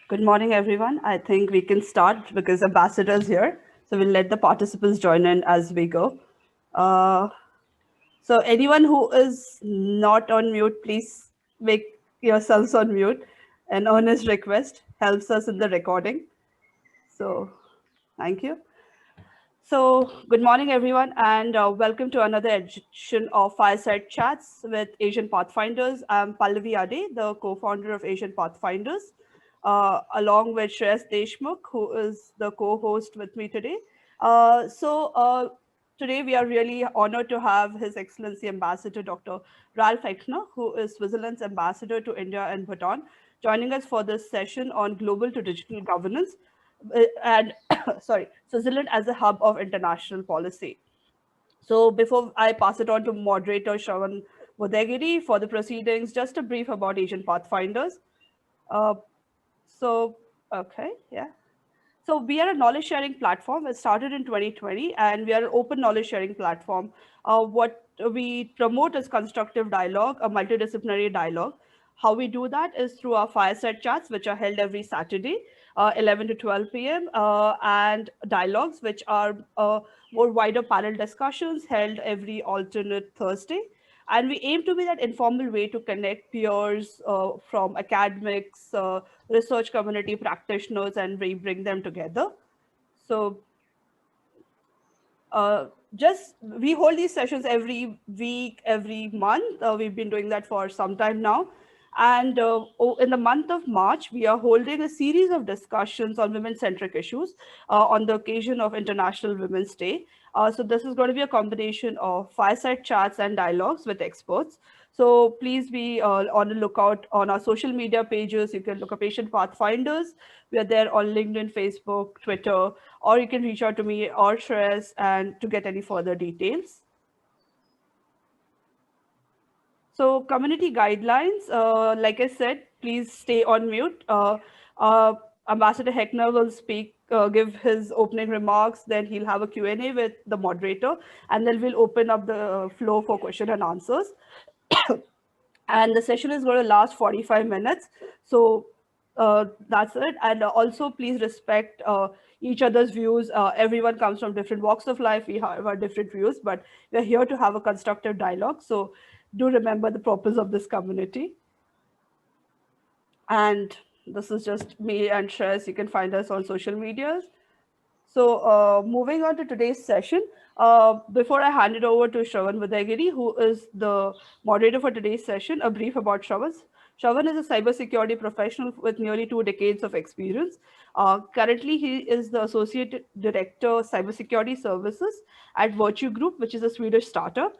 Good morning, everyone. I think we can start because Ambassador's here. So we'll let the participants join in as we go. Uh, so anyone who is not on mute, please make yourselves on mute. An earnest request helps us in the recording. So thank you. So, good morning, everyone, and welcome to another edition of Fireside Chats with Asian Pathfinders. I'm Pallavi Ade, the co founder of Asian Pathfinders, along with Shreyas Deshmukh, who is the co host with me today. Today we are really honored to have His Excellency Ambassador Dr. Ralph Eichner, who is Switzerland's ambassador to India and Bhutan, joining us for this session on global to digital governance and sorry, Switzerland as a hub of international policy. So before I pass it on to moderator Shravan Vodegiri for the proceedings, just a brief about Asian Pathfinders. Uh, so, okay, yeah. So we are a knowledge sharing platform. It started in 2020, and we are an open knowledge sharing platform. What we promote is constructive dialogue, a multidisciplinary dialogue. How we do that is through our fireside chats, which are held every Saturday, 11 to 12 p.m., and dialogues, which are more wider panel discussions held every alternate Thursday. And we aim to be that informal way to connect peers from academics, research community practitioners, and we bring them together. So just we hold these sessions every week, every month. We've been doing that for some time now. And in the month of March, we are holding a series of discussions on women-centric issues on the occasion of International Women's Day. So this is going to be a combination of fireside chats and dialogues with experts. So please be on the lookout on our social media pages. You can look up Asian Pathfinders. We are there on LinkedIn, Facebook, Twitter, or you can reach out to me or Shreyas and to get any further details. So community guidelines, like I said, please stay on mute. Ambassador Heckner will speak, give his opening remarks, then he'll have a Q&A with the moderator, and then we'll open up the floor for question and answers. And the session is going to last 45 minutes. So that's it. And also, please respect each other's views. Everyone comes from different walks of life. We have our different views, but we're here to have a constructive dialogue. So do remember the purpose of this community. And this is just me and Shreyas. You can find us on social medias. So moving on to today's session, before I hand it over to Shravan Vadagiri, who is the moderator for today's session, a brief about Shravan. Shravan is a cybersecurity professional with nearly 2 decades of experience. Currently, he is the Associate Director, Cybersecurity Services at Virtue Group, which is a Swedish startup.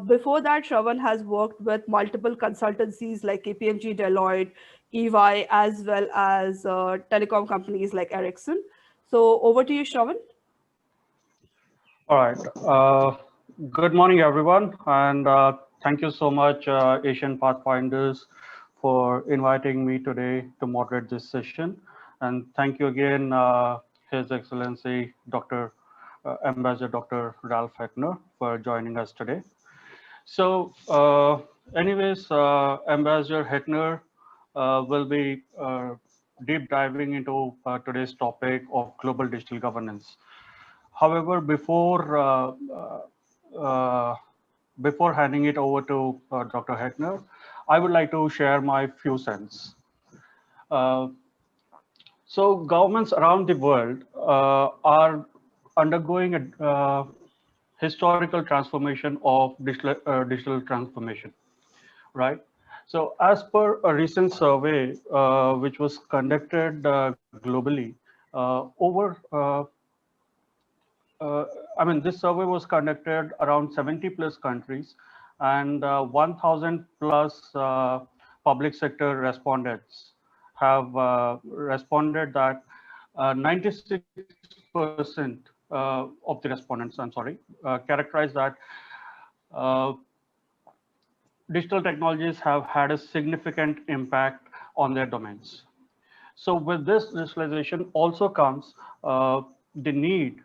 Before that, Shravan has worked with multiple consultancies like KPMG, Deloitte, EY, as well as telecom companies like Ericsson. So over to you, Shravan. All right. Good morning, everyone. And thank you so much, Asian Pathfinders, for inviting me today to moderate this session. And thank you again, His Excellency, Ambassador Dr. Ralph Heckner, for joining us today. So anyways, Ambassador Heckner will be deep diving into today's topic of global digital governance. However, before handing it over to Dr. Heckner, I would like to share my few cents. So governments around the world are undergoing a historical transformation of digital transformation, right? So as per a recent survey, which was conducted globally, I mean, this survey was conducted around 70 plus countries, and 1,000 plus public sector respondents have responded that 96% of the respondents, characterize that digital technologies have had a significant impact on their domains. So with this digitalization also comes the need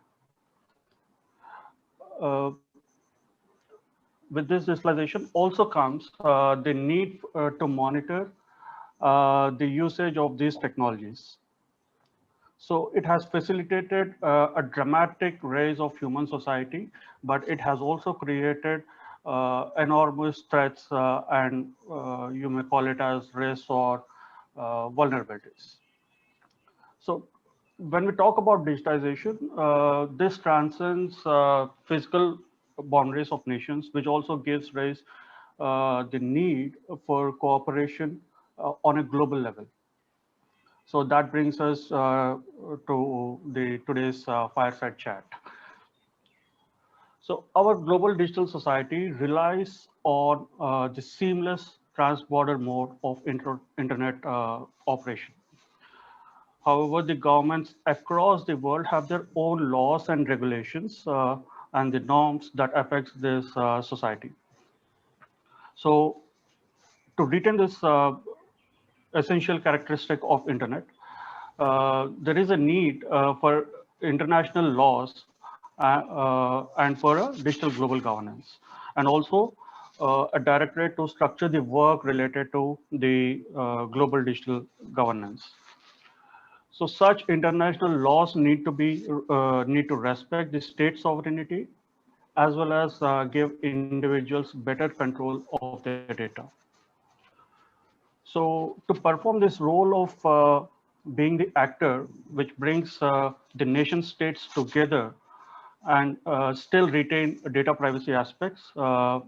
with this digitalization also comes the need to monitor the usage of these technologies. So it has facilitated a dramatic rise of human society, but it has also created enormous threats and you may call it as risks or vulnerabilities. So when we talk about digitization, this transcends physical boundaries of nations, which also gives rise the need for cooperation on a global level. So that brings us to the today's fireside chat. So our global digital society relies on the seamless trans-border mode of internet operation. However, the governments across the world have their own laws and regulations and the norms that affects this society. So to retain this essential characteristic of internet, there is a need for international laws and for a digital global governance, and also a directorate to structure the work related to the global digital governance. So such international laws need to respect the state sovereignty as well as give individuals better control of their data. So to perform this role of being the actor which brings the nation states together and still retain data privacy aspects,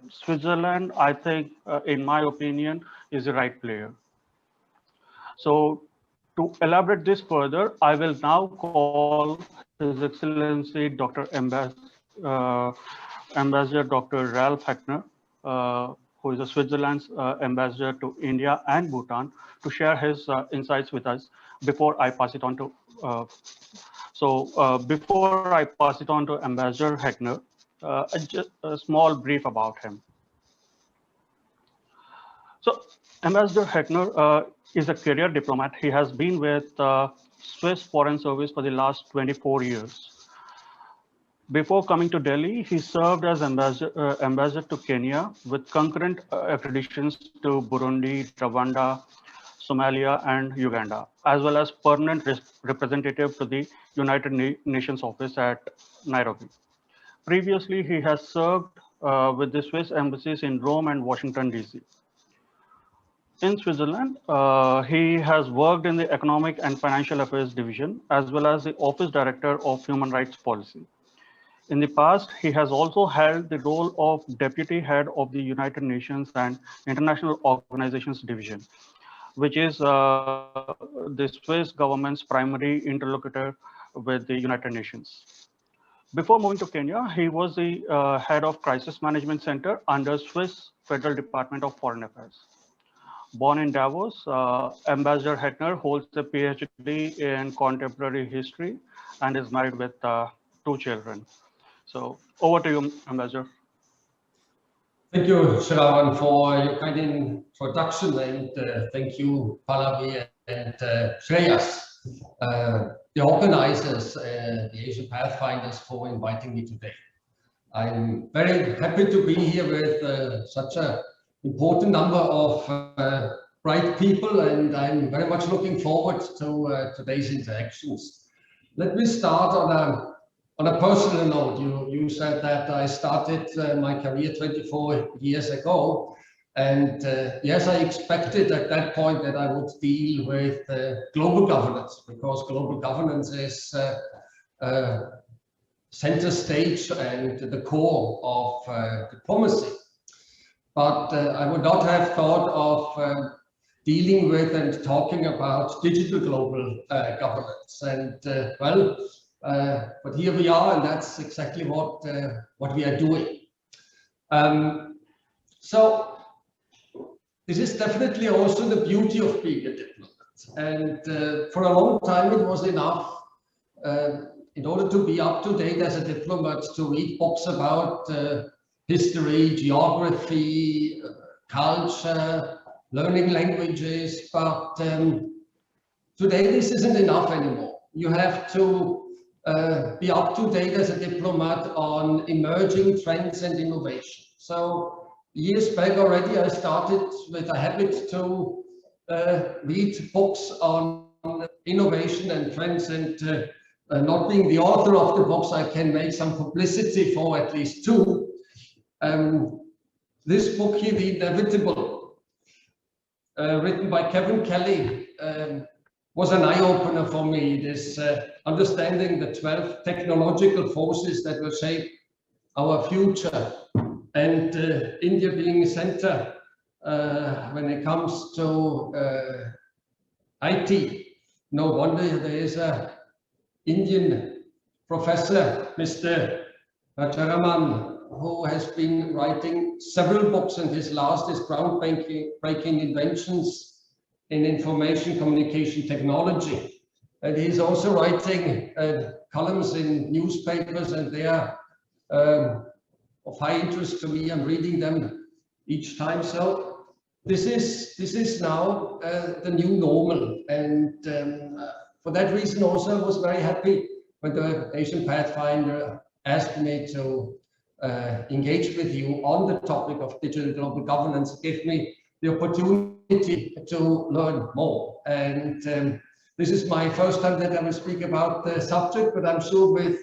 Switzerland, I think, in my opinion, is the right player. So to elaborate this further, I will now call His Excellency Dr. Ambassador Dr. Ralph Heckner, who is a Switzerland's ambassador to India and Bhutan, to share his insights with us before I pass it on to. Before I pass it on to Ambassador Heckner, a small brief about him. So Ambassador Heckner is a career diplomat. He has been with Swiss Foreign Service for the last 24 years. Before coming to Delhi, he served as ambassador to Kenya with concurrent expeditions to Burundi, Rwanda, Somalia, and Uganda, as well as permanent representative to the United Nations office at Nairobi. Previously, he has served with the Swiss embassies in Rome and Washington, D.C. In Switzerland, he has worked in the Economic and Financial Affairs Division, as well as the Office Director of Human Rights Policy. In the past, he has also held the role of Deputy Head of the United Nations and International Organizations Division, which is the Swiss government's primary interlocutor with the United Nations. Before moving to Kenya, he was the head of Crisis Management Center under Swiss Federal Department of Foreign Affairs. Born in Davos, Ambassador Heckner holds a PhD in contemporary history and is married with 2 children. So over to you, Ambassador. Thank you, Shravan, for your kind introduction, and thank you, Pallavi and Shreyas, the organizers, the Asian Pathfinders, for inviting me today. I'm very happy to be here with such an important number of bright people, and I'm very much looking forward to today's interactions. Let me start on a personal note. You said that I started my career 24 years ago, and yes, I expected at that point that I would deal with global governance, because global governance is center stage and the core of diplomacy. But I would not have thought of dealing with and talking about digital global governance. And but here we are, and that's exactly what we are doing. So this is definitely also the beauty of being a diplomat. And for a long time, it was enough in order to be up to date as a diplomat to read books about history, geography, culture, learning languages. But today, this isn't enough anymore. You have to be up to date as a diplomat on emerging trends and innovation. So years back already, I started with a habit to read books on innovation and trends, and not being the author of the books, I can make some publicity for at least two. This book here, The Inevitable, written by Kevin Kelly, was an eye-opener for me. This understanding the 12 technological forces that will shape our future, and India being a center when it comes to IT. No wonder there is an Indian professor, Mr. Rajaraman, who has been writing several books, and his last is Groundbreaking Inventions in Information Communication Technology. And he's also writing columns in newspapers, and they are of high interest to me. I'm reading them each time. So this is now the new normal, and for that reason also I was very happy when the Asian Pathfinder asked me to engage with you on the topic of digital global governance. It gave me the opportunity to learn more, and this is my first time that I will speak about the subject, but I'm sure with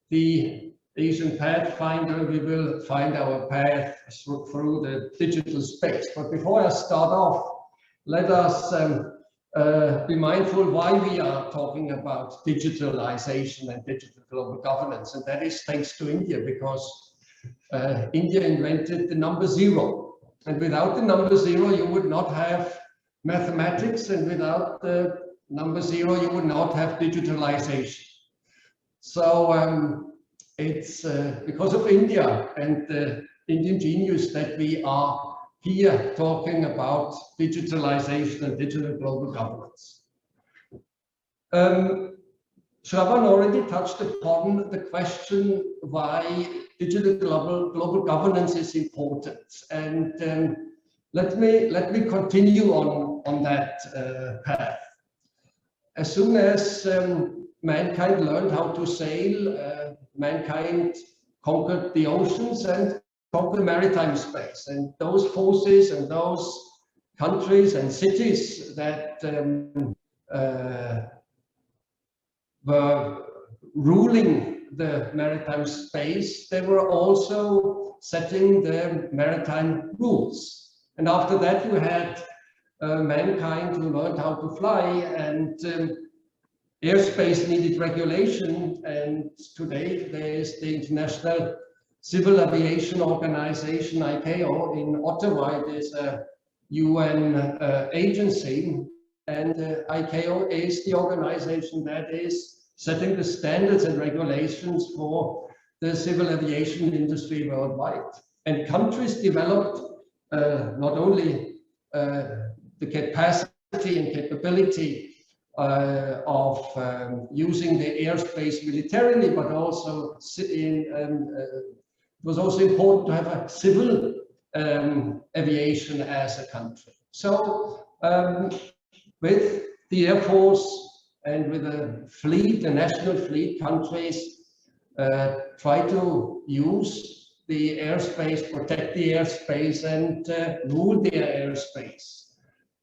the Asian Pathfinder we will find our path through the digital space. But before I start off, let us be mindful why we are talking about digitalization and digital global governance, and that is thanks to India, because India invented the number 0, and without the number 0 you would not have mathematics, and without the number 0 you would not have digitalization. So it's because of India and the Indian genius that we are here talking about digitalization and digital global governance. Shravan already touched upon the question why digital global governance is important, and let me continue on that path. As soon as mankind learned how to sail, mankind conquered the oceans and conquered maritime space, and those forces and those countries and cities that were ruling the maritime space, they were also setting the maritime rules. And after that you had mankind who learned how to fly, and airspace needed regulation, and today there is the International Civil Aviation Organization, ICAO, in Ottawa. It is a UN agency, and ICAO is the organization that is setting the standards and regulations for the civil aviation industry worldwide. And countries developed not only the capacity and capability of using the airspace militarily, but also it was also important to have a civil aviation as a country. So with the Air Force and with the fleet, the national fleet, countries try to use the airspace, protect the airspace, and rule their airspace.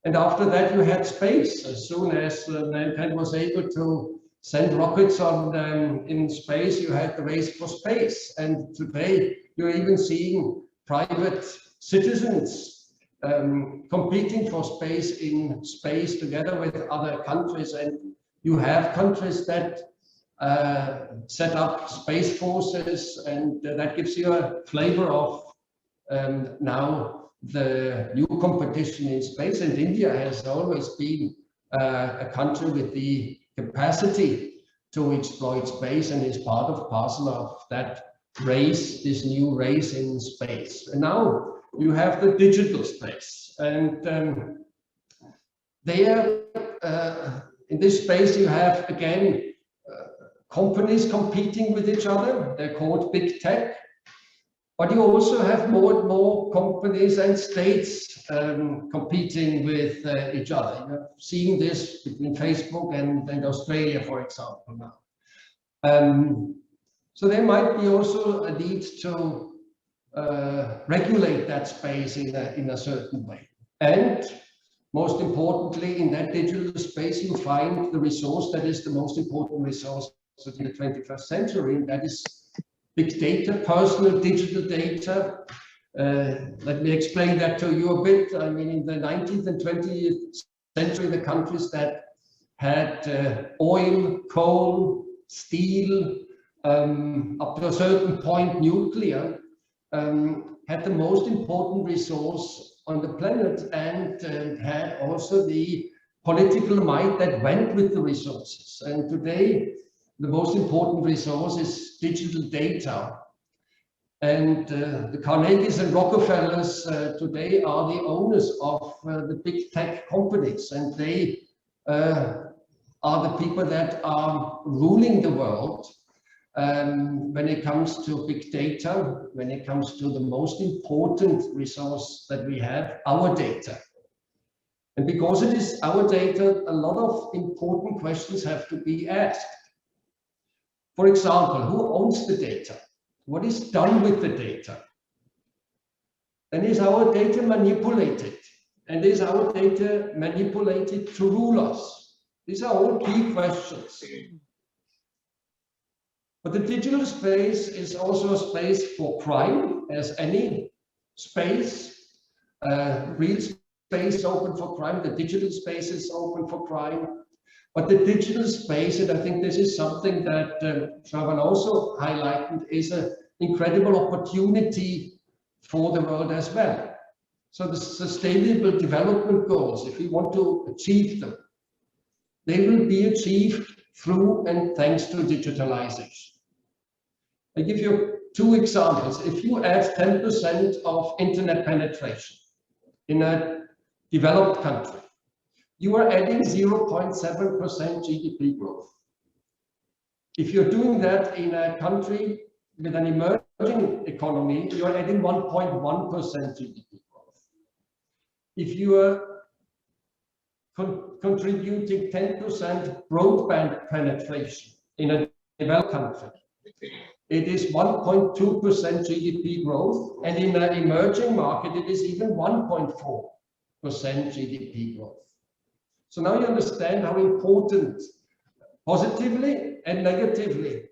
And after that you had space. As soon as mankind was able to send rockets on in space, you had the race for space. And today you're even seeing private citizens competing for space in space together with other countries. And you have countries that set up space forces, and that gives you a flavor of now the new competition in space. And India has always been a country with the capacity to exploit space, and is part of parcel of that race, this new race in space. And now you have the digital space, and there in this space you have again companies competing with each other. They're called big tech, but you also have more and more companies and states competing with each other. You're seeing this between Facebook and Australia, for example, now. So there might be also a need to regulate that space in a certain way. And Most importantly, in that digital space, you find the resource that is the most important resource in the 21st century, and that is big data, personal digital data. Let me explain that to you a bit. I mean, in the 19th and 20th century, the countries that had oil, coal, steel, up to a certain point nuclear, had the most important resource on the planet, and had also the political might that went with the resources. And today, the most important resource is digital data. And the Carnegies and Rockefellers today are the owners of the big tech companies, and they are the people that are ruling the world when it comes to big data, when it comes to the most important resource that we have, our data. And because it is our data, a lot of important questions have to be asked. For example, who owns the data? What is done with the data? And is our data manipulated? And is our data manipulated to rule us? These are all key questions. But the digital space is also a space for crime, as any space. Real space open for crime, the digital space is open for crime. But the digital space, and I think this is something that Shravan also highlighted, is an incredible opportunity for the world as well. So the Sustainable Development Goals, if we want to achieve them, they will be achieved through and thanks to digitalization. I give you two examples. If you add 10% of internet penetration in a developed country, you are adding 0.7% GDP growth. If you're doing that in a country with an emerging economy, you're adding 1.1% GDP growth. If you are contributing 10% broadband penetration in a developed country, it is 1.2% GDP growth, and in an emerging market, it is even 1.4% GDP growth. So now you understand how important, positively and negatively,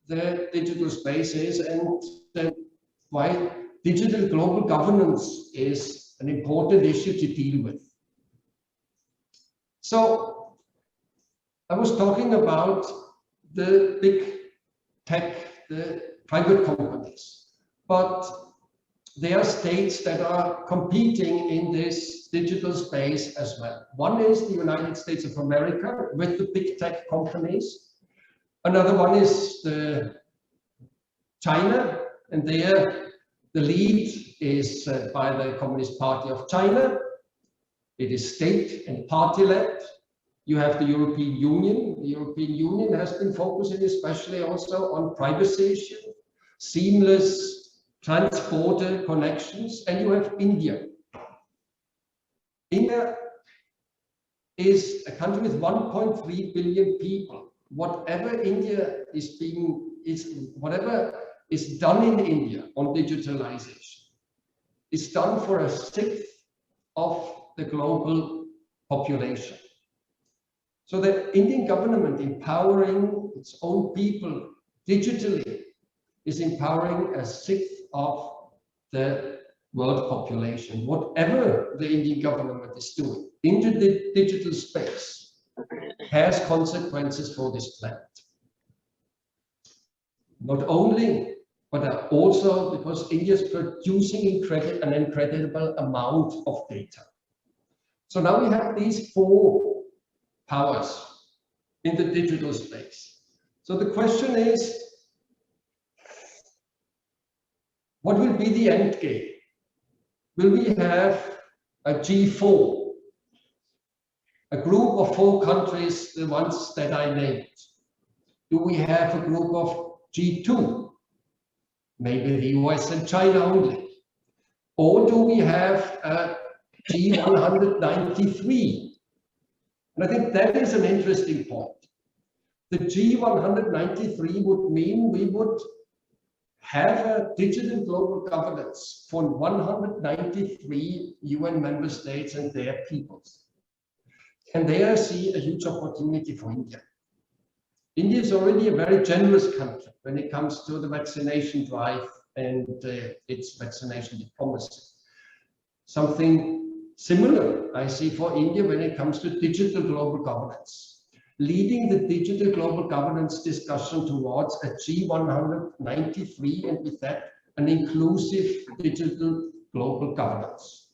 the digital space is, and why digital global governance is an important issue to deal with. So I was talking about the big tech, the private companies, but there are states that are competing in this digital space as well. One is the United States of America with the big tech companies. Another one is China, and there the lead is by the Communist Party of China. It is state and party-led. You have the European Union. The European Union has been focusing especially also on privacy issues, seamless transporter connections, and you have India. India is a country with 1.3 billion people. Whatever is done in India on digitalization is done for a sixth of the global population. So the Indian government empowering its own people digitally is empowering a sixth of the world population. Whatever the Indian government is doing into the digital space has consequences for this planet. Not only, but also because India is producing an incredible amount of data. So now we have these four powers in the digital space. So the question is, what will be the end game? Will we have a G4, a group of 4 countries, the ones that I named? Do we have a group of G2, maybe the US and China only? Or do we have a G193? And I think that is an interesting point. The G193 would mean we would have a digital global governance for 193 UN member states and their peoples. And there I see a huge opportunity for India. India is already a very generous country when it comes to the vaccination drive and its vaccination diplomacy. Something similar I see for India when it comes to digital global governance, leading the digital global governance discussion towards a G193, and with that, an inclusive digital global governance.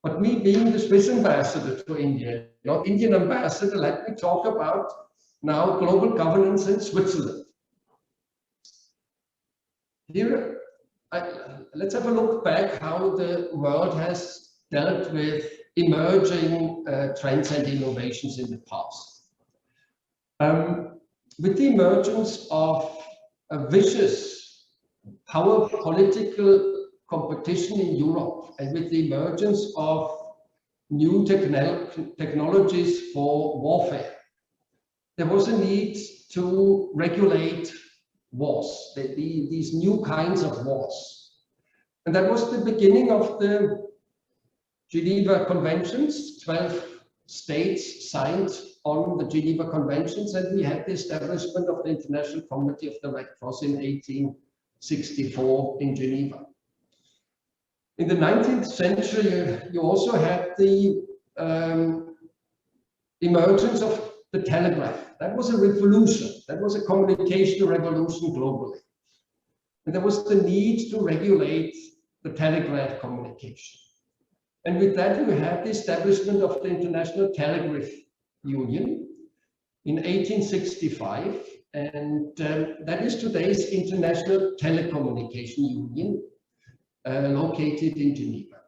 But me being the Swiss ambassador to India, not Indian ambassador, let me talk about now global governance in Switzerland. Here, let's have a look back how the world has dealt with emerging trends and innovations in the past. With the emergence of a vicious power political competition in Europe, and with the emergence of new technologies for warfare, there was a need to regulate wars, these new kinds of wars. And that was the beginning of the Geneva Conventions. 12 states signed on the Geneva Conventions, and we had the establishment of the International Committee of the Red Cross in 1864 in Geneva. In the 19th century, you also had the emergence of the telegraph. That was a revolution. That was a communication revolution globally. And there was the need to regulate the telegraph communication. And with that, we had the establishment of the International Telegraph Union in 1865. And that is today's International Telecommunication Union, located in Geneva.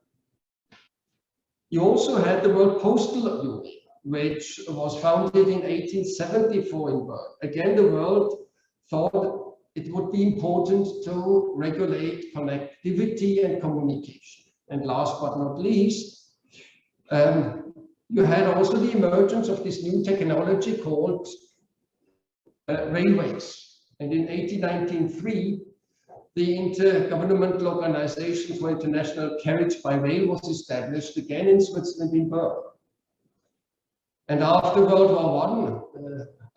You also had the World Postal Union, which was founded in 1874 in Bern. Again, the world thought it would be important to regulate connectivity and communication. And last but not least, you had also the emergence of this new technology called railways. And in 1893, the Intergovernmental Organization for International Carriage by Rail was established again in Switzerland in Bern. And after World War I,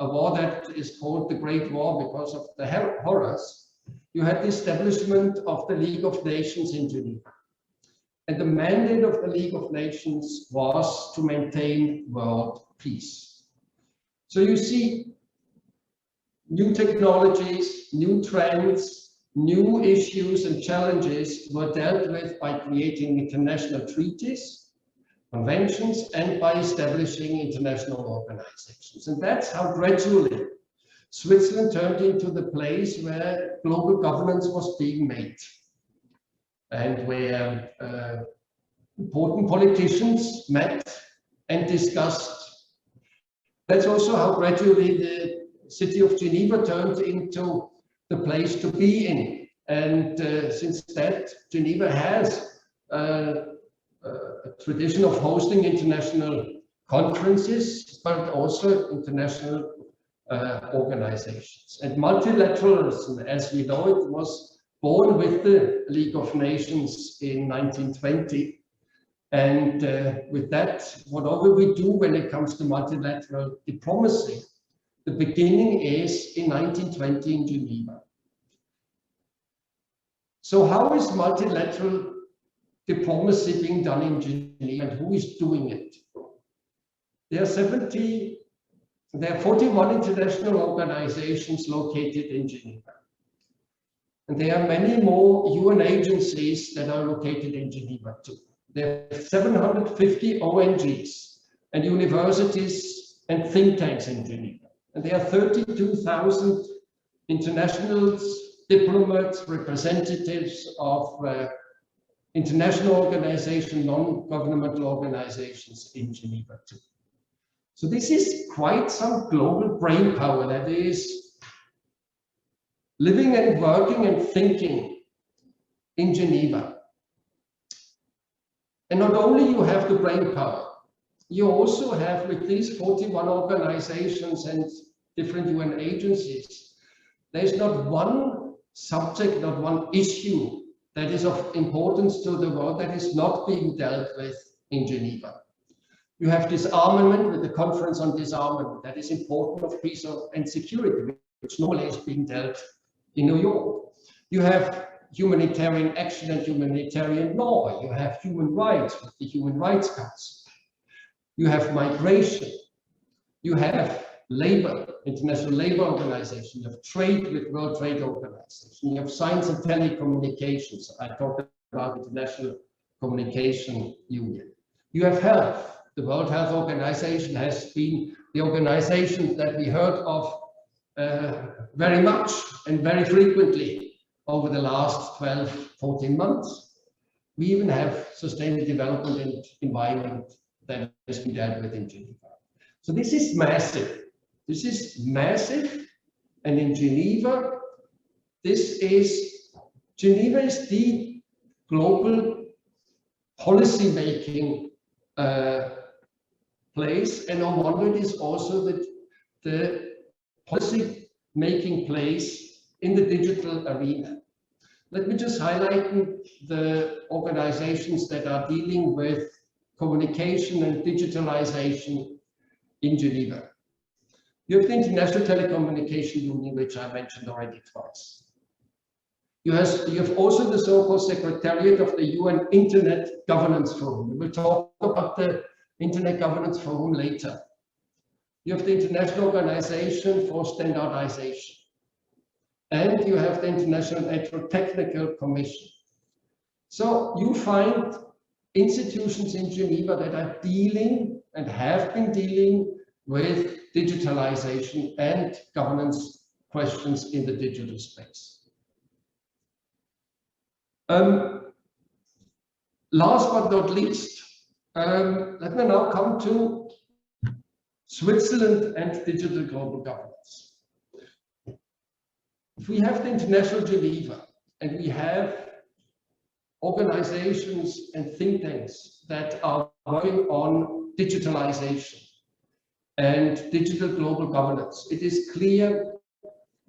a war that is called the Great War because of the horrors, you had the establishment of the League of Nations in Geneva. And the mandate of the League of Nations was to maintain world peace. So you see new technologies, new trends, new issues and challenges were dealt with by creating international treaties, conventions, and by establishing international organizations. And that's how gradually Switzerland turned into the place where global governance was being made, and where important politicians met and discussed. That's also how gradually the city of Geneva turned into the place to be in. And since that, Geneva has a tradition of hosting international conferences, but also international organizations. And multilateralism, as we know it, was born with the League of Nations in 1920. And with that, whatever we do when it comes to multilateral diplomacy, the beginning is in 1920 in Geneva. So how is multilateral diplomacy being done in Geneva, and who is doing it? There are 41 international organizations located in Geneva. And there are many more UN agencies that are located in Geneva too. There are 750 ONGs and universities and think tanks in Geneva. And there are 32,000 internationals, diplomats, representatives of international organizations, non-governmental organizations in Geneva too. So this is quite some global brain power that is living and working and thinking in Geneva. And not only you have the brain power, you also have, with these 41 organizations and different UN agencies, there's not one subject, not one issue that is of importance to the world that is not being dealt with in Geneva. You have disarmament with the Conference on Disarmament that is important of peace and security, which normally is being dealt in New York. You have humanitarian action and humanitarian law. You have human rights with the Human Rights Council. You have migration. You have labor, International Labor Organization. You have trade with World Trade Organization. You have science and telecommunications. I talked about International Communication Union. You have health. The World Health Organization has been the organization that we heard of very much and very frequently over the last 12, 14 months. We even have sustainable development and environment that has been dealt with in Geneva. So this is massive. This is massive. And in Geneva, Geneva is the global policy-making place, and no wonder it is also the policy-making place in the digital arena. Let me just highlight the organizations that are dealing with communication and digitalization in Geneva. You have the International Telecommunication Union, which I mentioned already twice. You have also the so-called Secretariat of the UN Internet Governance Forum. We will talk about the Internet Governance Forum later. You have the International Organization for Standardization. And you have the International Electrotechnical Commission. So you find institutions in Geneva that are dealing and have been dealing with digitalization and governance questions in the digital space. Last but not least, let me now come to Switzerland and digital global governance. If we have the International Geneva and we have organizations and think tanks that are working on digitalization and digital global governance, it is clear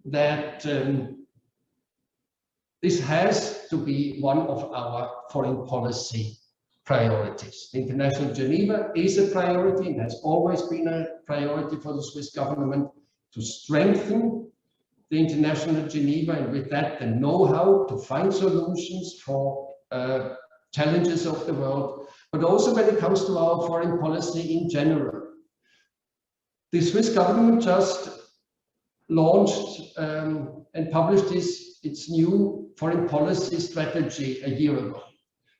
that this has to be one of our foreign policy priorities. The International Geneva is a priority and has always been a priority for the Swiss government to strengthen the International Geneva, and with that the know-how to find solutions for challenges of the world, but also when it comes to our foreign policy in general. The Swiss government just launched and published its new foreign policy strategy a year ago.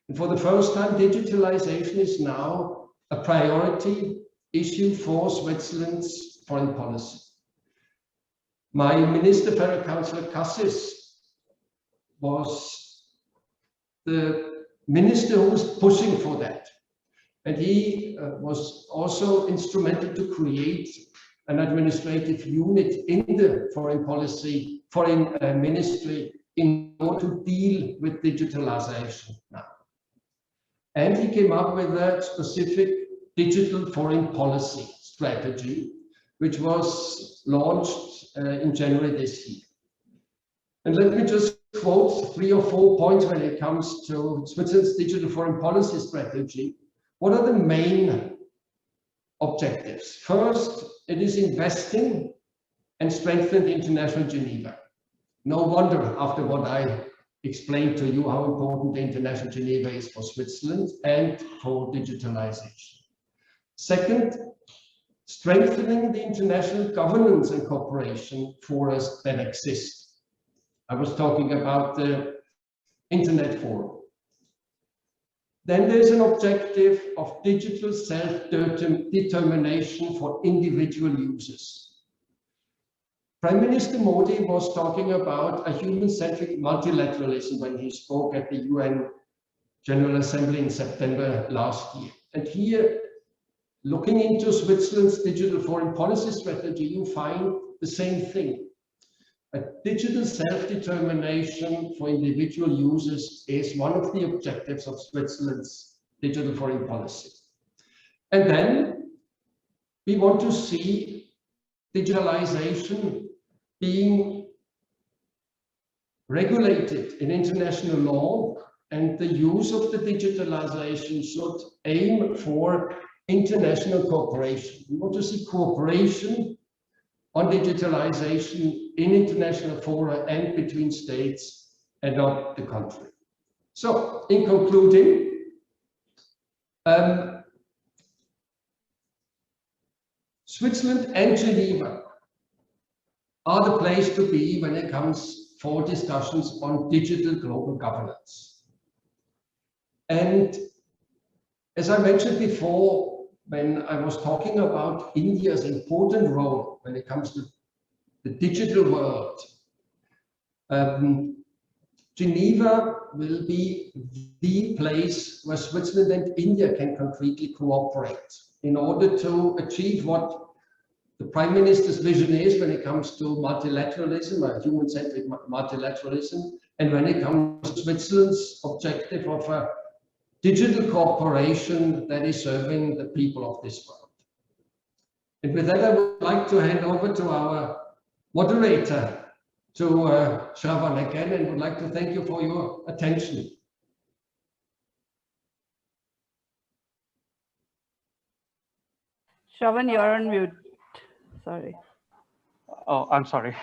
And for the first time, digitalization is now a priority issue for Switzerland's foreign policy. My Minister, Federal Councillor Cassis, was the minister who was pushing for that. And he was also instrumental to create an administrative unit in the foreign ministry in order to deal with digitalization now. And he came up with a specific digital foreign policy strategy, which was launched in January this year. And let me just quote 3 or 4 points when it comes to Switzerland's digital foreign policy strategy. What are the main objectives? First, it is investing and strengthening the International Geneva. No wonder, after what I explained to you, how important the International Geneva is for Switzerland and for digitalization. Second, strengthening the international governance and cooperation forums that exist. I was talking about the Internet Forum. Then there's an objective of digital self-determination for individual users. Prime Minister Modi was talking about a human-centric multilateralism when he spoke at the UN General Assembly in September last year. And here, looking into Switzerland's digital foreign policy strategy, you find the same thing. A digital self-determination for individual users is one of the objectives of Switzerland's digital foreign policy. And then we want to see digitalization being regulated in international law, and the use of the digitalization should aim for international cooperation. We want to see cooperation on digitalization in international fora and between states and not the country. So, in concluding, Switzerland and Geneva are the place to be when it comes for discussions on digital global governance. And as I mentioned before, when I was talking about India's important role when it comes to the digital world, Geneva will be the place where Switzerland and India can concretely cooperate in order to achieve what the Prime Minister's vision is when it comes to multilateralism, or human-centric multilateralism, and when it comes to Switzerland's objective of a digital cooperation that is serving the people of this world. And with that, I would like to hand over to our moderator, to Shravan again, and would like to thank you for your attention. Shravan, you're on mute. Sorry. Oh, I'm sorry.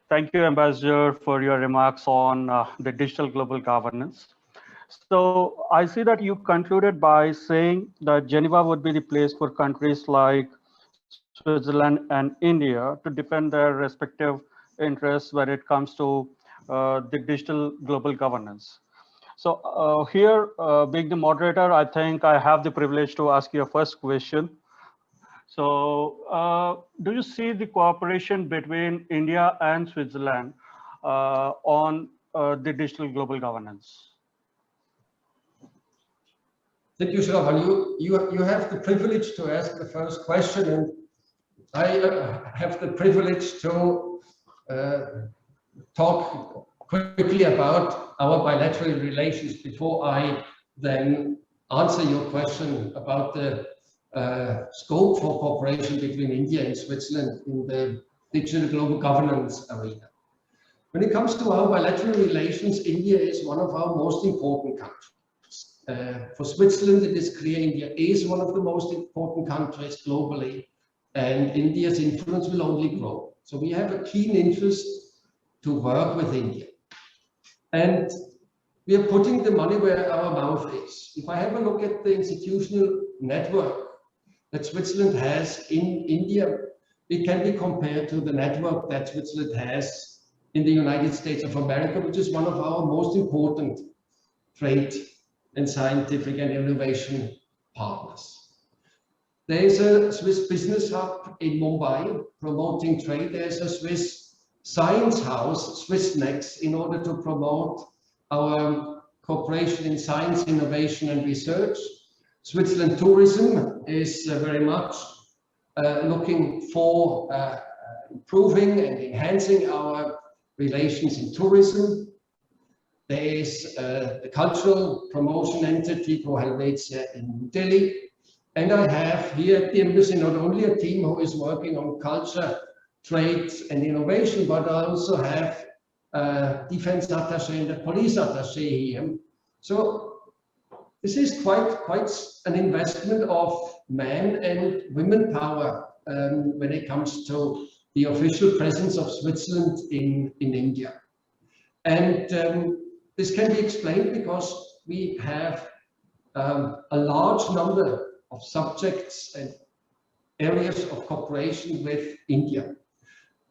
Thank you, Ambassador, for your remarks on the digital global governance. So I see that you concluded by saying that Geneva would be the place for countries like Switzerland and India to defend their respective interests when it comes to the digital global governance. So here, being the moderator, I think I have the privilege to ask you a first question. So do you see the cooperation between India and Switzerland on the digital global governance? Thank you, Shravan. You have the privilege to ask the first question, and I have the privilege to talk quickly about our bilateral relations before I then answer your question about the scope for cooperation between India and Switzerland in the digital global governance arena. When it comes to our bilateral relations, India is one of our most important countries. For Switzerland, it is clear India is one of the most important countries globally, and India's influence will only grow. So we have a keen interest to work with India. And we are putting the money where our mouth is. If I have a look at the institutional network that Switzerland has in India, it can be compared to the network that Switzerland has in the United States of America, which is one of our most important trade and scientific and innovation partners. There is a Swiss business hub in Mumbai promoting trade. There's a Swiss science house, SwissNext, in order to promote our cooperation in science, innovation and research. Switzerland Tourism is very much looking for improving and enhancing our relations in tourism. There is the cultural promotion entity, Pro Helvetia in New Delhi. And I have here at the embassy not only a team who is working on culture, trade and innovation, but I also have a defense attaché and a police attaché here. So this is quite an investment of man and women power when it comes to the official presence of Switzerland in India. And this can be explained because we have a large number of subjects and areas of cooperation with India.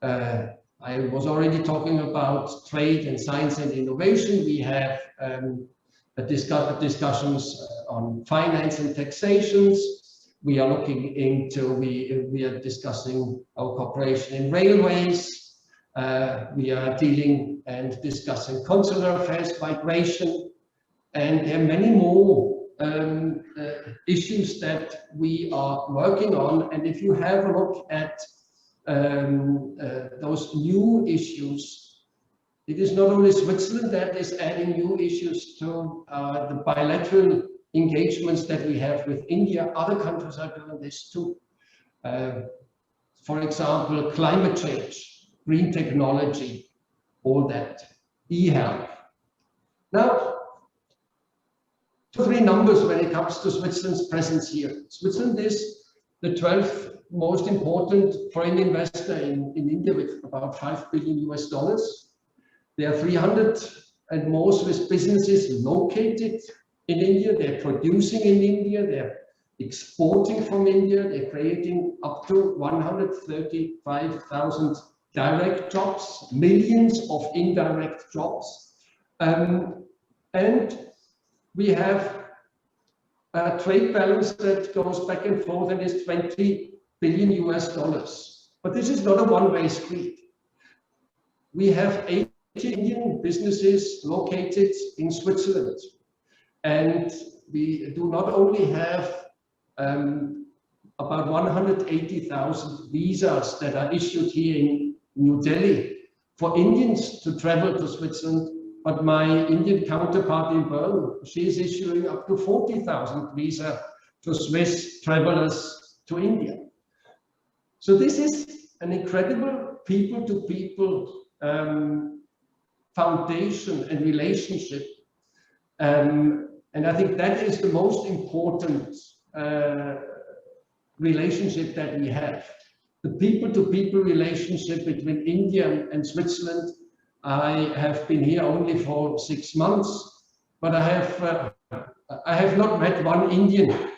I was already talking about trade and science and innovation. We have discussions on finance and taxations. We are looking into, we are discussing our cooperation in railways. We are dealing and discussing consular affairs, migration, and there are many more issues that we are working on. And if you have a look at those new issues, it is not only Switzerland that is adding new issues to the bilateral engagements that we have with India. Other countries are doing this too. For example, climate change, green technology, all that. e-health. Now, 2-3 numbers when it comes to Switzerland's presence here. Switzerland is the 12th most important foreign investor in India with about $5 billion US. There are 300 and more Swiss businesses located in India. They're producing in India. They're exporting from India. They're creating up to 135,000 direct jobs, millions of indirect jobs. And we have a trade balance that goes back and forth and is $20 billion US. But this is not a one-way street. We have 80 Indian businesses located in Switzerland. And we do not only have about 180,000 visas that are issued here in New Delhi for Indians to travel to Switzerland, but my Indian counterpart in Bern, she is issuing up to 40,000 visas to Swiss travelers to India. So this is an incredible people-to-people foundation and relationship. And I think that is the most important relationship that we have. The people-to-people relationship between India and Switzerland. I have been here only for 6 months, but I have not met one Indian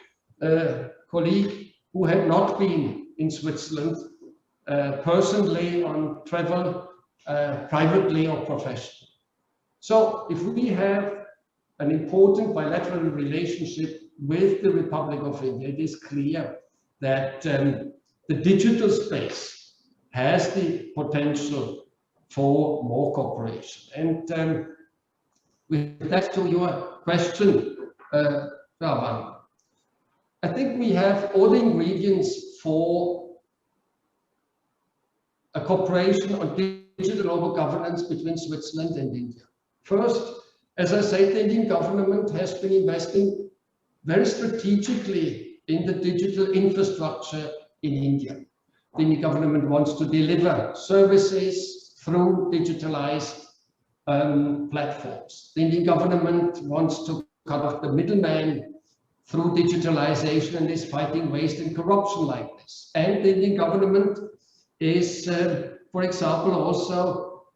colleague who had not been in Switzerland personally on travel, privately or professionally. So if we have an important bilateral relationship with the Republic of India, it is clear that the digital space has the potential for more cooperation. And with that to your question, Ravan, I think we have all the ingredients for a cooperation on digital global governance between Switzerland and India. First, as I said, the Indian government has been investing very strategically in the digital infrastructure in India. The Indian government wants to deliver services through digitalized platforms. The Indian government wants to cut off the middleman through digitalization and is fighting waste and corruption like this. And the Indian government is, for example, also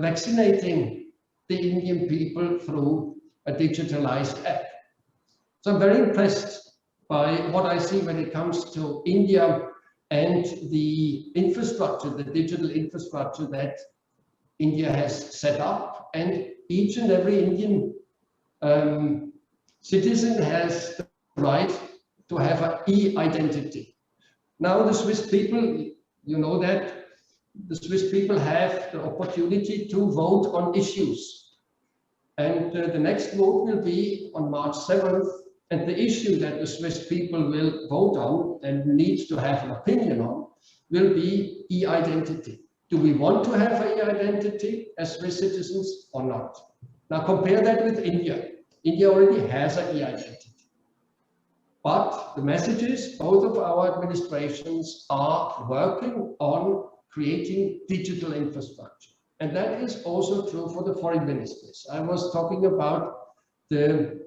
vaccinating the Indian people through a digitalized app. So I'm very impressed by what I see when it comes to India and the infrastructure, the digital infrastructure that India has set up. And each and every Indian citizen has the right to have an e-identity. Now the Swiss people, you know that the Swiss people have the opportunity to vote on issues. And the next vote will be on March 7th. And the issue that the Swiss people will vote on and need to have an opinion on will be e-identity. Do we want to have an e-identity as Swiss citizens or not? Now compare that with India. India already has an e-identity. But the message is both of our administrations are working on creating digital infrastructure. And that is also true for the foreign ministries. I was talking about the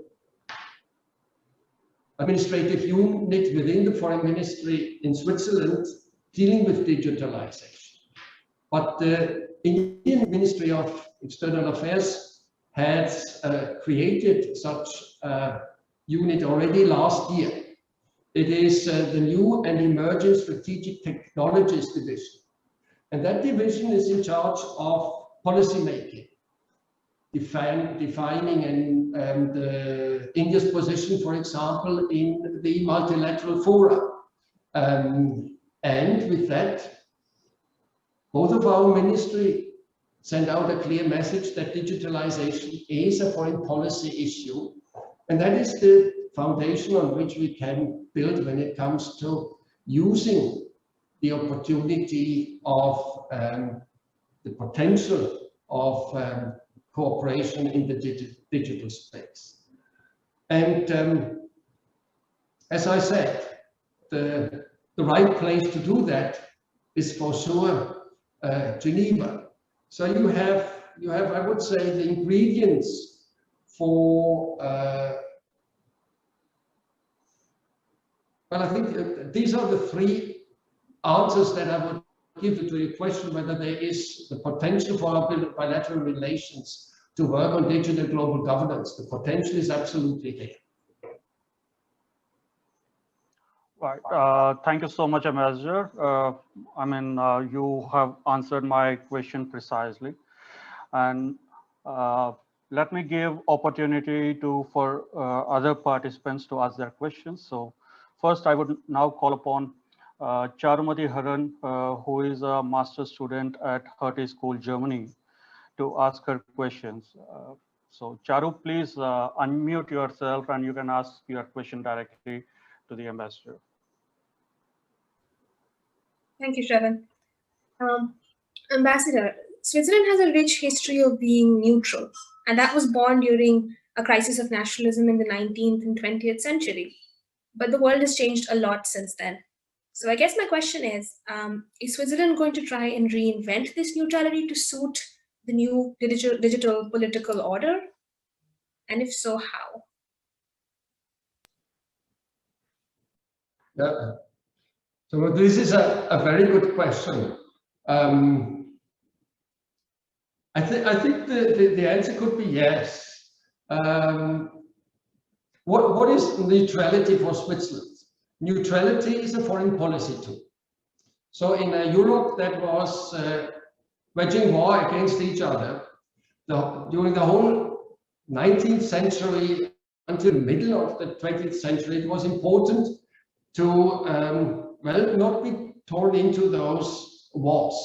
administrative unit within the foreign ministry in Switzerland dealing with digitalization. But the Indian Ministry of External Affairs has created such a unit already last year. It is the new and emerging strategic technologies division. And that division is in charge of policy making, defining India's position, for example, in the multilateral fora. And with that, both of our ministry send out a clear message that digitalization is a foreign policy issue. And that is the foundation on which we can build when it comes to using the opportunity of the potential of cooperation in the digital space. And as I said, the right place to do that is for sure Geneva. So you have I would say, the ingredients for well, I think these are the three answers that I would give to your question, whether there is the potential for our bilateral relations to work on digital global governance. The potential is absolutely there. Right. Thank you so much, Ambassador. You have answered my question precisely. And let me give opportunity for other participants to ask their questions. So first, I would now call upon Charumati Haran, who is a master's student at Hertie School, Germany, to ask her questions. So Charu, please unmute yourself and you can ask your question directly to the ambassador. Thank you, Shravan. Ambassador, Switzerland has a rich history of being neutral, and that was born during a crisis of nationalism in the 19th and 20th century. But the world has changed a lot since then. So I guess my question is Switzerland going to try and reinvent this neutrality to suit the new digital political order? And if so, how? Yeah. So this is a very good question. I think the answer could be yes. What is neutrality for Switzerland? Neutrality is a foreign policy tool. So in Europe that was waging war against each other during the whole 19th century until the middle of the 20th century, it was important to well, not be torn into those wars.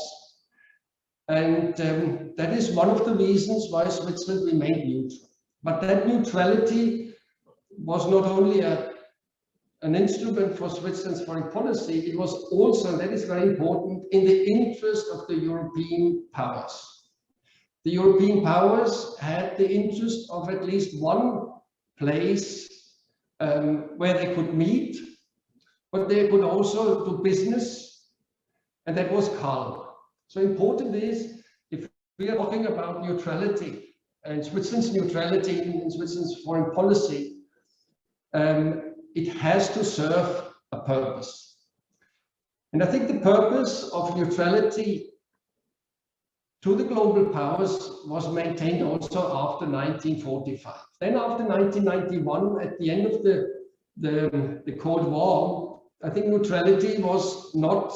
And that is one of the reasons why Switzerland remained neutral. But that neutrality was not only an instrument for Switzerland's foreign policy, it was also, and that is very important, in the interest of the European powers. The European powers had the interest of at least one place where they could meet, but they could also do business, and that was calm. So important is, if we are talking about neutrality and Switzerland's neutrality in Switzerland's foreign policy, it has to serve a purpose. And I think the purpose of neutrality to the global powers was maintained also after 1945. Then after 1991, at the end of the Cold War, I think neutrality was not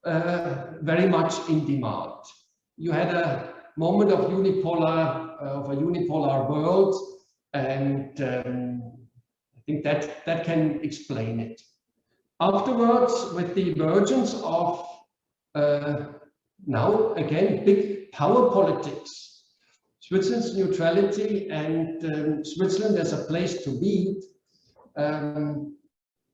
very much in demand. You had a moment of a unipolar world, and I think that can explain it. Afterwards, with the emergence of now again big power politics, Switzerland's neutrality and Switzerland as a place to meet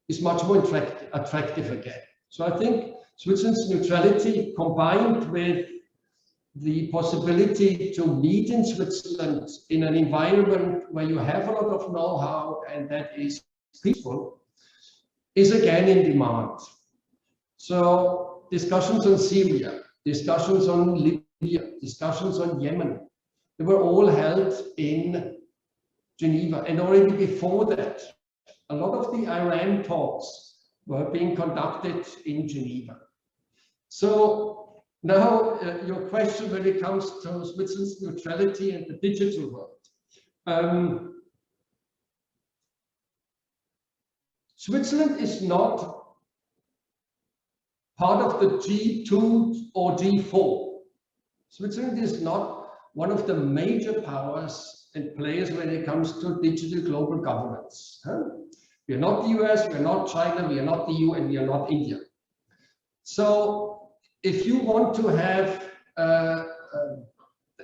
is much more attractive again. So I think Switzerland's neutrality combined with the possibility to meet in Switzerland in an environment where you have a lot of know-how and that is peaceful is again in demand. So discussions on Syria, discussions on Libya, discussions on Yemen, they were all held in Geneva. And already before that, a lot of the Iran talks were being conducted in Geneva. So now your question when it comes to Switzerland's neutrality and the digital world. Switzerland is not part of the G2 or G4. Switzerland is not one of the major powers and players when it comes to digital global governance. We are not the US, we are not China, we are not the EU, and we are not India. So if you want to have,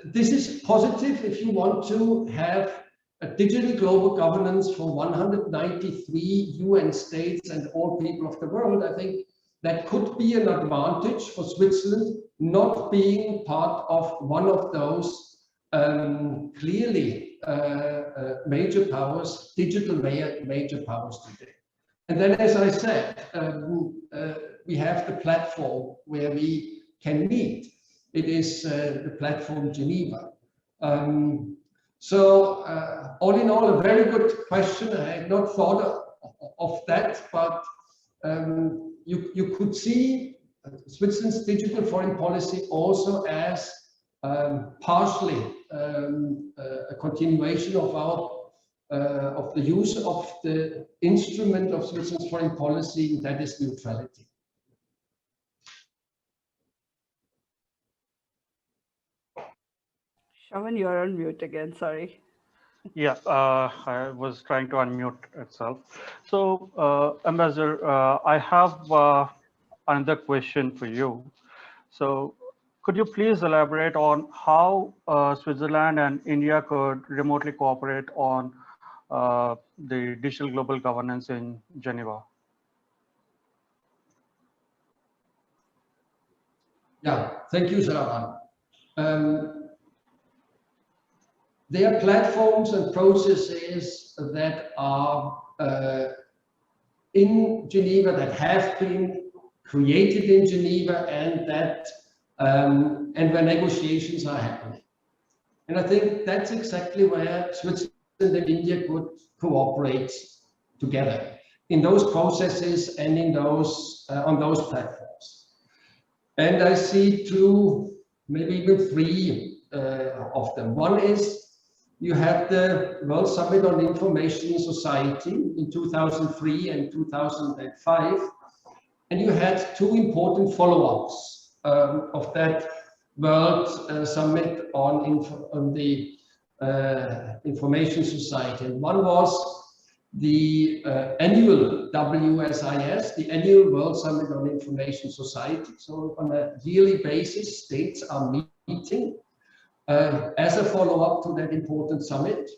this is positive, if you want to have a digital global governance for 193 UN states and all people of the world, I think that could be an advantage for Switzerland not being part of one of those clearly major powers, digital major powers today. And then, as I said, we have the platform where we can meet. it is the platform Geneva. All in all, a very good question. I had not thought of that, but you could see Switzerland's digital foreign policy also as partially a continuation of the use of the instrument of Switzerland's foreign policy, that is neutrality. Shaman, you're on mute again, sorry. Yeah, I was trying to unmute itself. So, Ambassador, I have another question for you. So, could you please elaborate on how Switzerland and India could remotely cooperate on the digital global governance in Geneva? Yeah, thank you, Saravan. There are platforms and processes that are in Geneva, that have been created in Geneva, and that and where negotiations are happening. And I think that's exactly where Switzerland and India could cooperate together in those processes and in those on those platforms. And I see two, maybe even three of them. One is you had the World Summit on Information Society in 2003 and 2005, and you had two important follow-ups of that World Summit on the Information Society. And one was the annual WSIS, the annual World Summit on Information Society. So on a yearly basis, states are meeting as a follow-up to that important summit.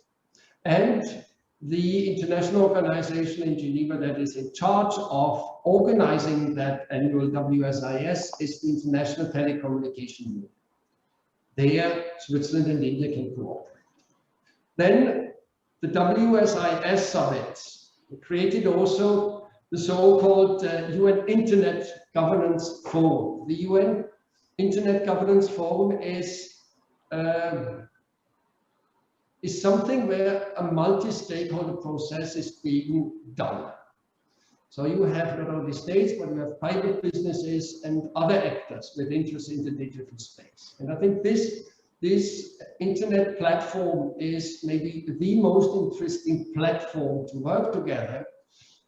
And the international organization in Geneva that is in charge of organizing that annual WSIS is the International Telecommunication Union. There, Switzerland and India can cooperate. Then the WSIS summit created also the so-called UN Internet Governance Forum. The UN Internet Governance Forum is something where a multi-stakeholder process is being done. So you have not only states, but you have private businesses and other actors with interest in the digital space. And I think this internet platform is maybe the most interesting platform to work together,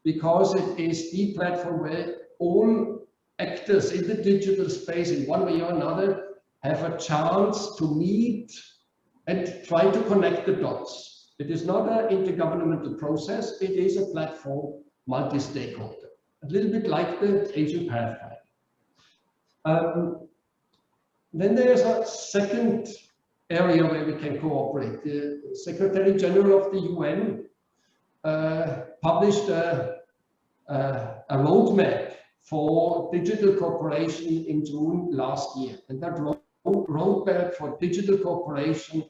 because it is the platform where all actors in the digital space in one way or another have a chance to meet and try to connect the dots. It is not an intergovernmental process, it is a platform, multi-stakeholder, a little bit like the Asian Pathfinder. Then there's a second area where we can cooperate. The Secretary General of the UN published a roadmap for digital cooperation in June last year. And that roadmap for digital cooperation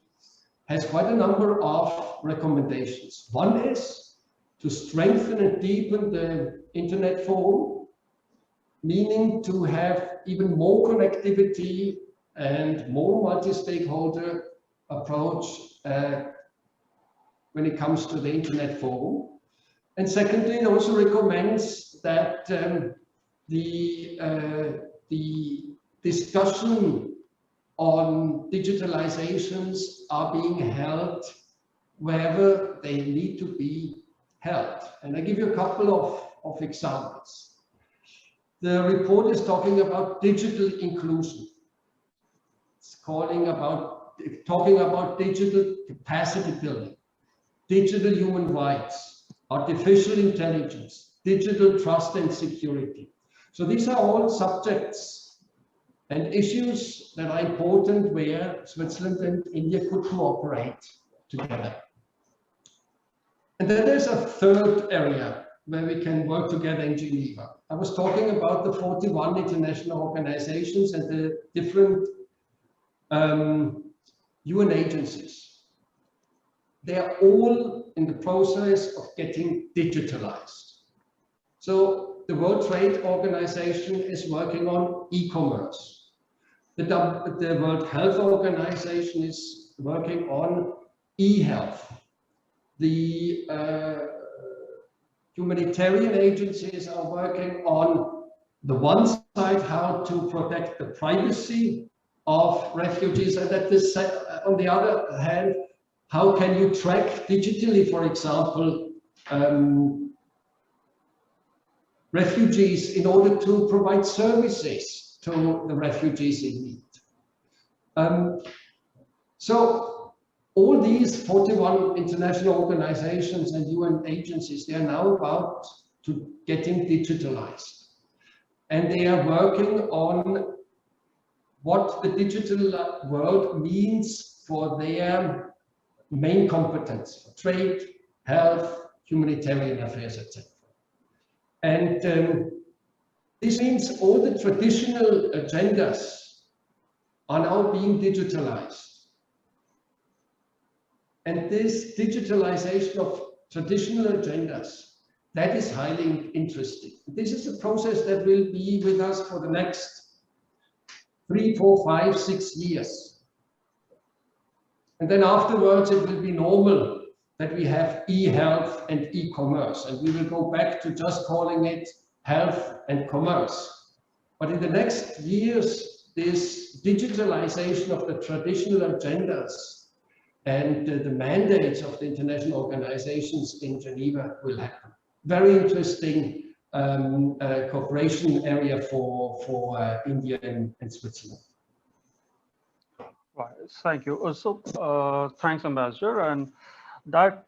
has quite a number of recommendations. One is to strengthen and deepen the Internet Forum, meaning to have even more connectivity and more multi-stakeholder approach when it comes to the Internet Forum. And secondly, it also recommends that the discussion on digitalizations are being held wherever they need to be held. And I give you a couple of examples. The report is talking about digital inclusion. It's talking about digital capacity building, digital human rights, artificial intelligence, digital trust and security. So these are all subjects and issues that are important where Switzerland and India could cooperate together. And then there's a third area where we can work together in Geneva. I was talking about the 41 international organizations and the different UN agencies. They are all in the process of getting digitalized. So the World Trade Organization is working on e-commerce. The World Health Organization is working on e-health. The humanitarian agencies are working on the one side how to protect the privacy of refugees, and on the other hand, how can you track digitally, for example, refugees in order to provide services to the refugees in need. So all these 41 international organizations and UN agencies, they are now about to getting digitalized. And they are working on what the digital world means for their main competence, trade, health, humanitarian affairs, etc. And this means all the traditional agendas are now being digitalized. And this digitalization of traditional agendas, that is highly interesting. This is a process that will be with us for the next 3, 4, 5, 6 years. And then afterwards, it will be normal that we have e-health and e-commerce, and we will go back to just calling it health and commerce. But in the next years, this digitalization of the traditional agendas and the mandates of the international organizations in Geneva will happen. Very interesting cooperation area for India and Switzerland. Right, thank you. Thanks, Ambassador. And that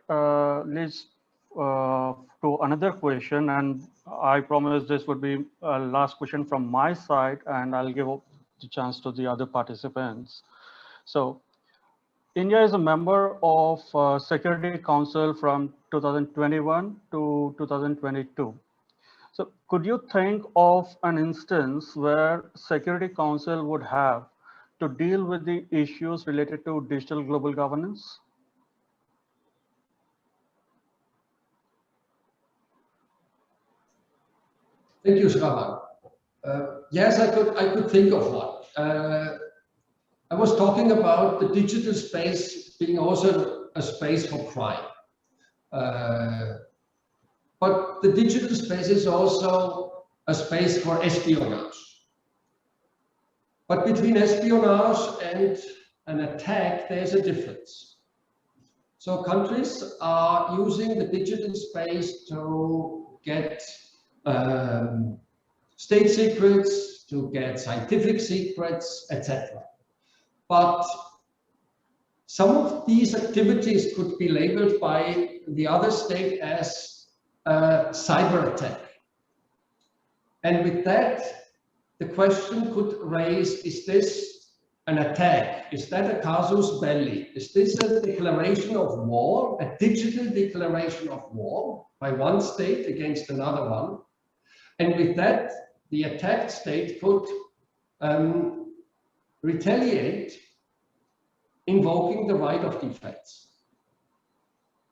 leads to another question. And I promise this would be a last question from my side, and I'll give the chance to the other participants. So, India is a member of Security Council from 2021 to 2022. So could you think of an instance where Security Council would have to deal with the issues related to digital global governance? Thank you, Shravan. Yes, I could think of one. I was talking about the digital space being also a space for crime. But the digital space is also a space for espionage. But between espionage and an attack, there's a difference. So countries are using the digital space to get state secrets, to get scientific secrets, etc. But some of these activities could be labeled by the other state as a cyber attack. And with that, the question could raise, is this an attack? Is that a casus belli? Is this a declaration of war, a digital declaration of war by one state against another one? And with that, the attacked state could retaliate, invoking the right of defense.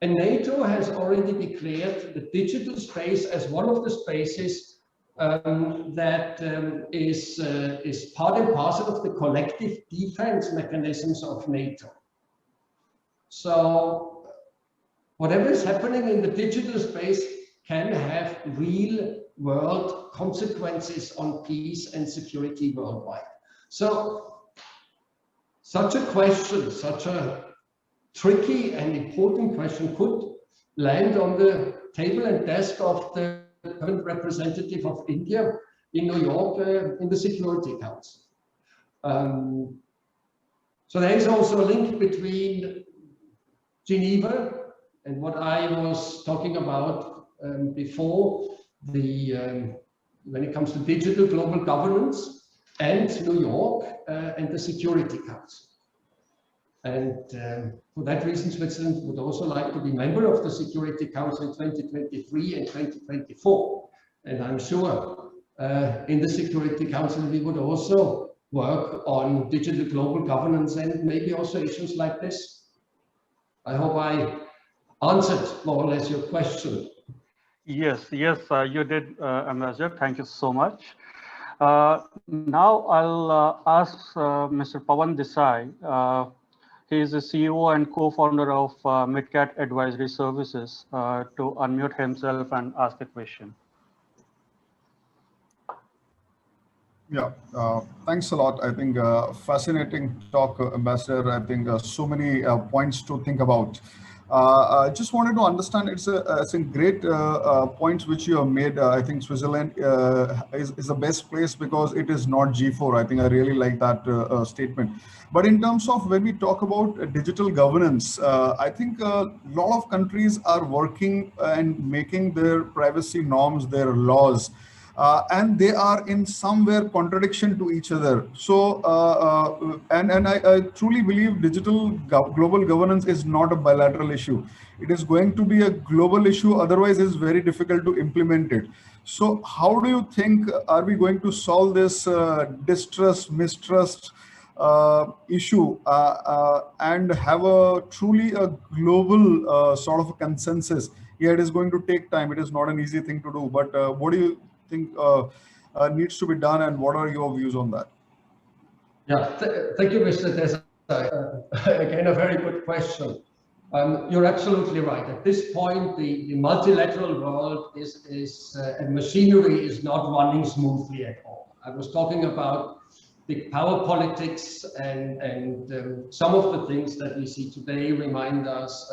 And NATO has already declared the digital space as one of the spaces that is part and parcel of the collective defense mechanisms of NATO. So whatever is happening in the digital space can have real world consequences on peace and security worldwide. So such a question, such a tricky and important question could land on the table and desk of the current representative of India in New York in the Security Council. So there is also a link between Geneva and what I was talking about before, when it comes to digital global governance, and New York and the Security Council. And for that reason, Switzerland would also like to be member of the Security Council in 2023 and 2024. And I'm sure in the Security Council, we would also work on digital global governance and maybe also issues like this. I hope I answered more or less your question. Yes, you did, Ambassador. Thank you so much. Now I'll ask Mr. Pawan Desai. He is the CEO and co-founder of Midcat Advisory Services to unmute himself and ask a question. Yeah, thanks a lot. I think fascinating talk, Ambassador. I think so many points to think about. I just wanted to understand, it's a great points which you have made. I think Switzerland is the best place because it is not G4. I think I really like that statement. But in terms of when we talk about digital governance, I think a lot of countries are working and making their privacy norms, their laws, and they are in somewhere contradiction to each other. So, and I truly believe digital global governance is not a bilateral issue. It is going to be a global issue. Otherwise, it's very difficult to implement it. So, how do you think are we going to solve this distrust, mistrust issue and have a truly a global sort of a consensus? Yeah, it is going to take time. It is not an easy thing to do. But what do you think needs to be done, and what are your views on that? Yeah, thank you, Mr. Desai. Again, a very good question. You're absolutely right. At this point, the multilateral world and machinery is not running smoothly at all. I was talking about big power politics, and some of the things that we see today can remind us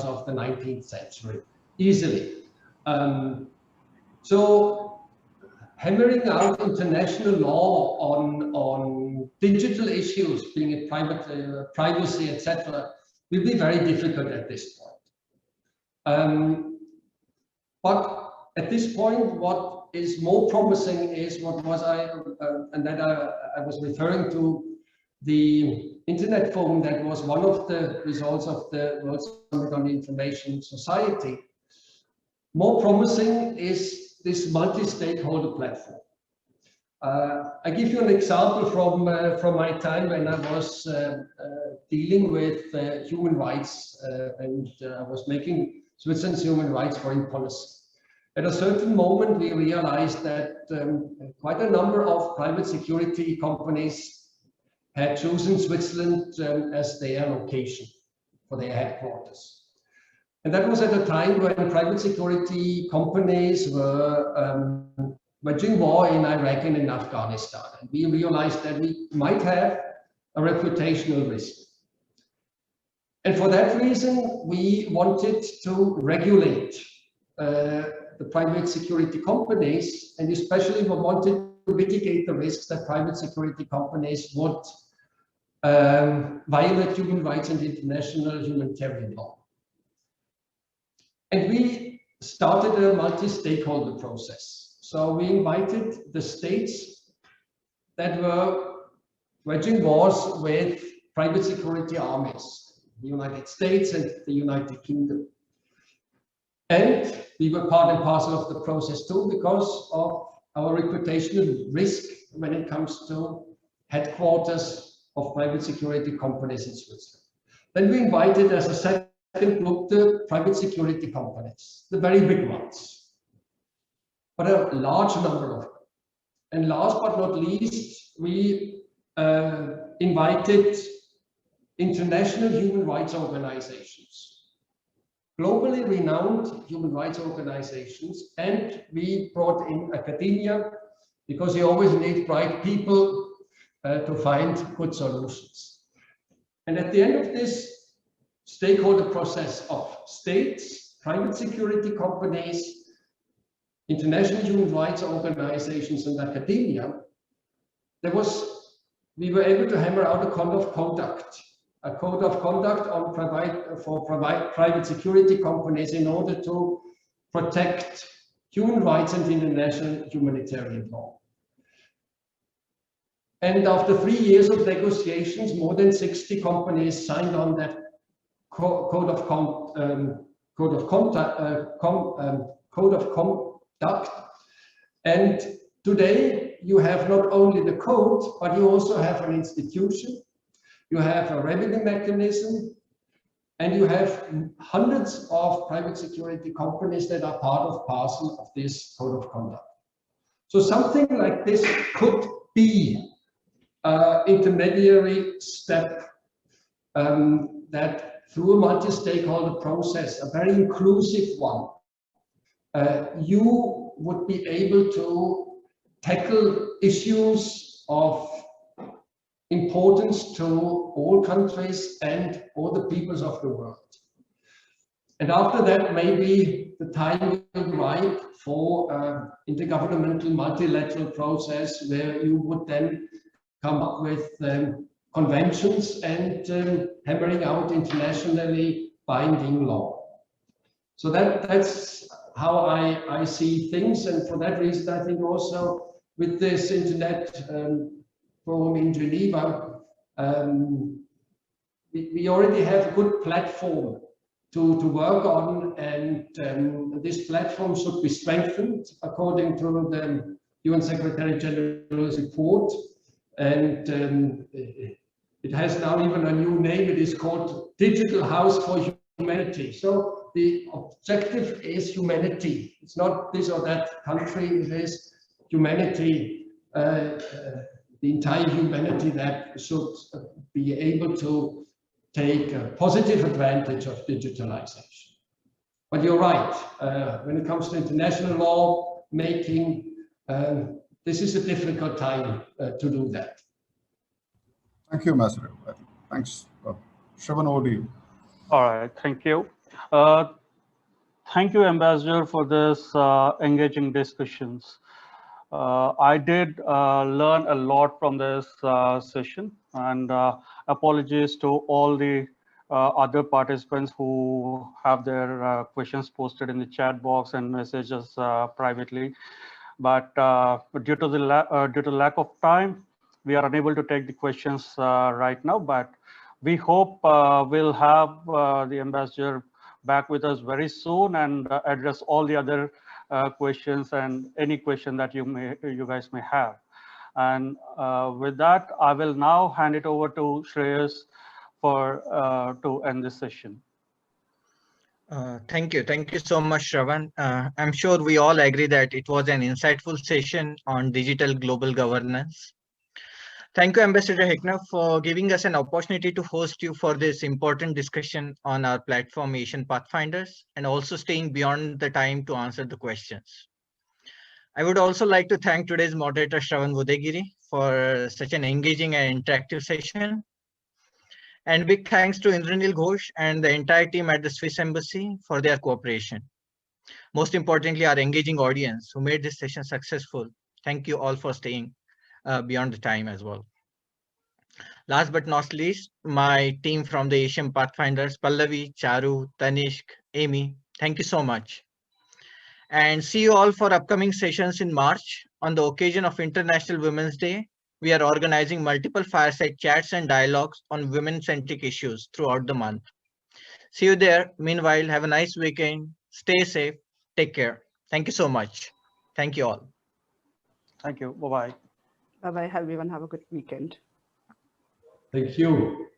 of the 19th century easily. So hammering out international law on digital issues, being it privacy, etc., will be very difficult at this point. But at this point, what is more promising is I was referring to the Internet Forum that was one of the results of the World Summit on the Information Society. More promising is this multi-stakeholder platform. I give you an example from my time when I was dealing with human rights and I was making Switzerland's human rights foreign policy. At a certain moment, we realized that quite a number of private security companies had chosen Switzerland as their location for their headquarters. And that was at a time when private security companies were waging war in Iraq and in Afghanistan. And we realized that we might have a reputational risk. And for that reason, we wanted to regulate the private security companies, and especially we wanted to mitigate the risks that private security companies would violate human rights and international humanitarian law. And we started a multi-stakeholder process. So we invited the states that were waging wars with private security armies, the United States and the United Kingdom. And we were part and parcel of the process too, because of our reputational risk when it comes to headquarters of private security companies in Switzerland. Then we invited as a second group the private security companies, the very big ones, but a large number of them. And last but not least, we invited international human rights organizations, globally renowned human rights organizations, and we brought in academia, because you always need bright people to find good solutions. And at the end of this stakeholder process of states, private security companies, international human rights organizations, and academia, we were able to hammer out a code of conduct on private security companies in order to protect human rights and international humanitarian law. And after 3 years of negotiations, more than 60 companies signed on that code of conduct. And today you have not only the code, but you also have an institution, you have a revenue mechanism, and you have hundreds of private security companies that are part of parcel of this code of conduct. So something like this could be intermediary step that through a multi-stakeholder process, a very inclusive one, you would be able to tackle issues of importance to all countries and all the peoples of the world. And after that, maybe the time will be right for intergovernmental multilateral process where you would then come up with conventions and hammering out internationally binding law. So that's how I see things, and for that reason, I think also with this internet forum in Geneva, we already have a good platform to work on, and this platform should be strengthened according to the UN Secretary General's report. And it has now even a new name. It is called Digital House for Humanity. So the objective is humanity. It's not this or that country. It is humanity, the entire humanity that should be able to take a positive advantage of digitalization. But you're right. When it comes to international law making, this is a difficult time to do that. Thank you, Ambassador. Thanks. Shravan, over to you. All right, thank you. Thank you, Ambassador, for this engaging discussions. I did learn a lot from this session, and apologies to all the other participants who have their questions posted in the chat box and messages privately. But due to the lack of time, we are unable to take the questions right now. But we hope we'll have the ambassador back with us very soon and address all the other questions and any question that you guys may have. And with that, I will now hand it over to Shreyas to end this session. Thank you so much, Shravan. I'm sure we all agree that it was an insightful session on digital global governance. Thank you, Ambassador Heckner, for giving us an opportunity to host you for this important discussion on our platform, Asian Pathfinders, and also staying beyond the time to answer the questions. I would also like to thank today's moderator, Shravan Budegiri, for such an engaging and interactive session. And big thanks to Indranil Ghosh and the entire team at the Swiss Embassy for their cooperation. Most importantly, our engaging audience who made this session successful. Thank you all for staying beyond the time as well. Last but not least, my team from the Asian Pathfinders, Pallavi, Charu, Tanishk, Amy, thank you so much. And see you all for upcoming sessions in March. On the occasion of International Women's Day, we are organizing multiple fireside chats and dialogues on women-centric issues throughout the month. See you there. Meanwhile, have a nice weekend. Stay safe. Take care. Thank you so much. Thank you all. Thank you. Bye-bye. Bye-bye, everyone. Have a good weekend. Thank you.